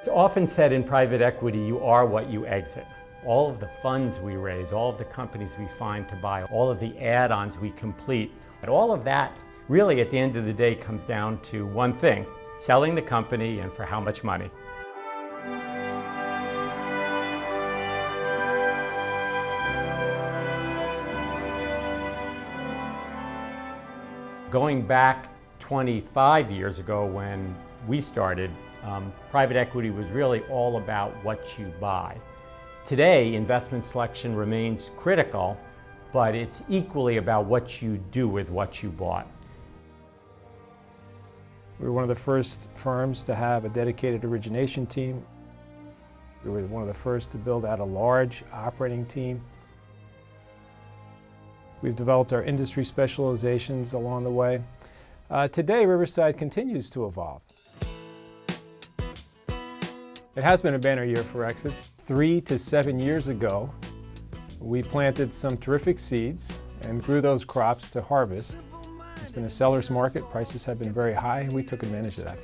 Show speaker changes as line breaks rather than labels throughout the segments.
It's often said in private equity, you are what you exit. All of the funds we raise, all of the companies we find to buy, all of the add-ons we complete, and all of that really at the end of the day comes down to one thing: selling the company and for how much money. Going back 25 years ago when we started, private equity was really all about what you buy. Today, investment selection remains critical, but it's equally about what you do with what you bought.
We were one of the first firms to have a dedicated origination team. We were one of the first to build out a large operating team. We've developed our industry specializations along the way. Today, Riverside continues to evolve. It has been a banner year for exits. 3 to 7 years ago, we planted some terrific seeds and grew those crops to harvest. It's been a seller's market. Prices have been very high, and we took advantage of that.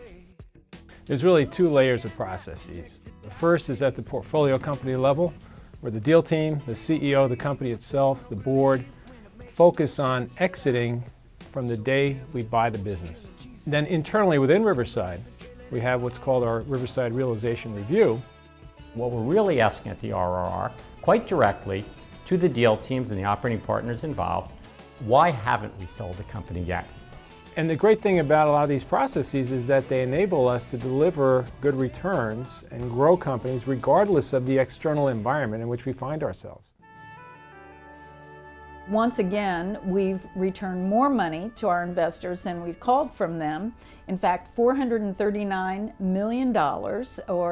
There's really 2 layers of processes. The first is at the portfolio company level, where the deal team, the CEO, the company itself, the board, focus on exiting from the day we buy the business. Then internally within Riverside, we have what's called our Riverside Realization Review.
What we're really asking at the RRR, quite directly to the deal teams and the operating partners involved, why haven't we sold the company yet?
And the great thing about a lot of these processes is that they enable us to deliver good returns and grow companies regardless of the external environment in which we find ourselves.
Once again, we've returned more money to our investors than we've called from them. In fact, $439 million, or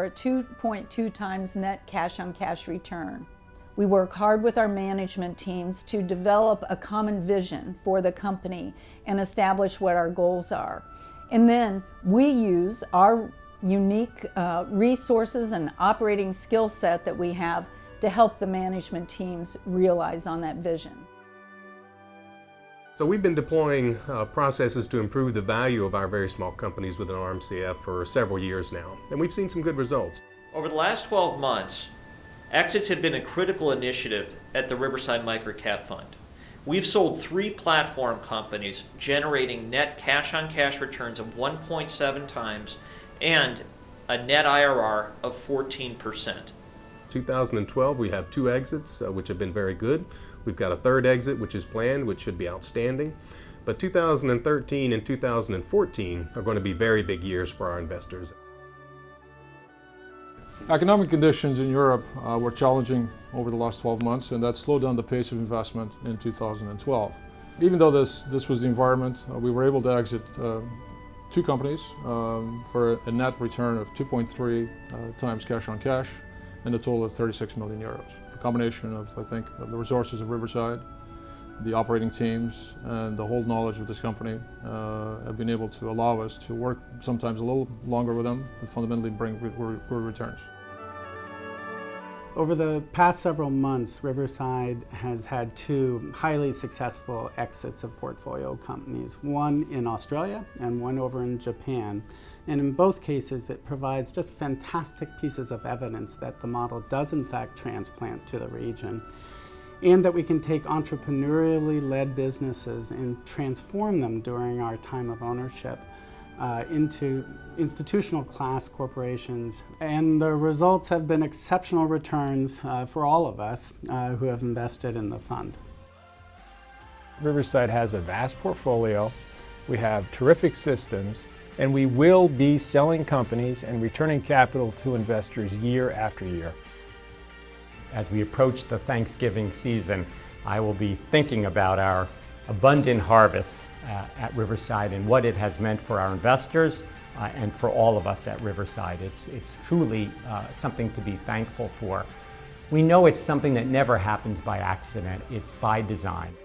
2.2 times net cash-on-cash return. We work hard with our management teams to develop a common vision for the company and establish what our goals are. And then we use our unique resources and operating skill set that we have to help the management teams realize on that vision.
So we've been deploying processes to improve the value of our very small companies within RMCF for several years now, and we've seen some good results.
Over the last 12 months, exits have been a critical initiative at the Riverside Microcap Fund. We've sold 3 platform companies, generating net cash-on-cash returns of 1.7 times and a net IRR of 14%.
2012, we have 2 exits, which have been very good. We've got a 3rd exit, which is planned, which should be outstanding. But 2013 and 2014 are going to be very big years for our investors.
Economic conditions in Europe were challenging over the last 12 months, and that slowed down the pace of investment in 2012. Even though this was the environment, we were able to exit 2 companies for a net return of 2.3 times cash on cash and a total of 36 million euros. A combination of, I think, of the resources of Riverside, the operating teams, and the whole knowledge of this company have been able to allow us to work sometimes a little longer with them, but fundamentally bring good returns.
Over the past several months, Riverside has had 2 highly successful exits of portfolio companies, one in Australia and one over in Japan. And in both cases, it provides just fantastic pieces of evidence that the model does in fact transplant to the region, and that we can take entrepreneurially led businesses and transform them during our time of ownership into institutional class corporations. And the results have been exceptional returns for all of us who have invested in the fund.
Riverside has a vast portfolio, we have terrific systems, and we will be selling companies and returning capital to investors year after year.
As we approach the Thanksgiving season, I will be thinking about our abundant harvest at Riverside and what it has meant for our investors and for all of us at Riverside. It's truly something to be thankful for. We know it's something that never happens by accident, it's by design.